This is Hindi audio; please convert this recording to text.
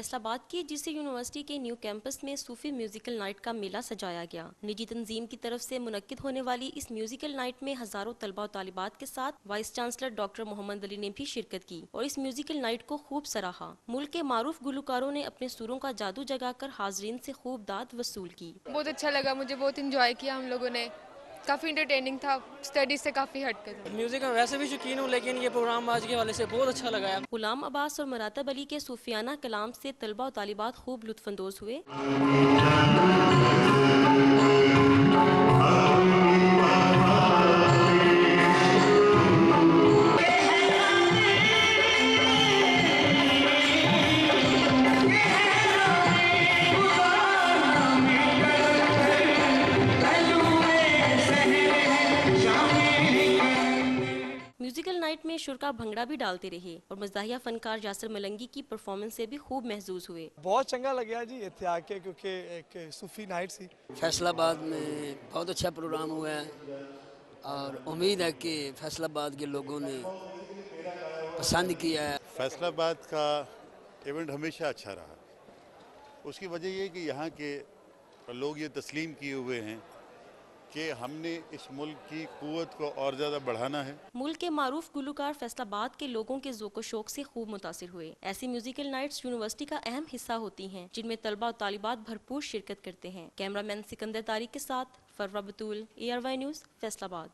फैसलाबाद की जीसी यूनिवर्सिटी के न्यू कैंपस में सूफी म्यूजिकल नाइट का मेला सजाया गया। निजी तंजीम की तरफ से मुनक्किद होने वाली इस म्यूजिकल नाइट में हजारों तलबा और तालिबात के साथ vice chancellor doctor Mohammad Ali ने भी शिरकत की और इस म्यूजिकल नाइट को खूब सराहा। मुल्क के मारूफ गुलकारों ने अपने सुरों का जादू जगाकर हाजरीन से खूब दाद वसूल की। बहुत अच्छा लगा, मुझे बहुत इंजॉय किया हम लोगों ने, काफ़ी इंटरटेनिंग था, स्टडी से काफ़ी हटकर था। म्यूजिक में वैसे भी शौकीन हूँ, लेकिन ये प्रोग्राम आज के वाले से बहुत अच्छा लगा है। गुलाम अब्बास और मरातब अली के सूफियाना कलाम से तलबा और तालिबात खूब लुत्फानंदोज हुए। म्यूजिकल नाइट में शुरा भंगड़ा भी डालते रहे और मज़ाहिया फनकार यासर मलंगी की परफॉर्मेंस से भी खूब महजूज हुए। बहुत चंगा लगा जी इत्थे आके, क्योंकि एक सूफी नाइट सी। फैसलाबाद में बहुत अच्छा प्रोग्राम हुआ है और उम्मीद है कि फैसलाबाद के लोगों ने पसंद किया है। फैसलाबाद का इवेंट हमेशा अच्छा रहा। उसकी वजह ये कि यहाँ के लोग ये तस्लीम किए हुए हैं कि हमने इस मुल्क की कुव्वत को और ज़्यादा बढ़ाना है। मुल्क के मारूफ गुलकार फैसलाबाद के लोगों के ज़ोक़ो शौक से खूब मुतासिर हुए। ऐसी म्यूजिकल नाइट्स यूनिवर्सिटी का अहम हिस्सा होती हैं, जिनमें तलबा और तालिबात भरपूर शिरकत करते हैं। कैमरामैन सिकंदर तारिक के साथ फरवा बतूल, ARY न्यूज़, फैसलाबाद।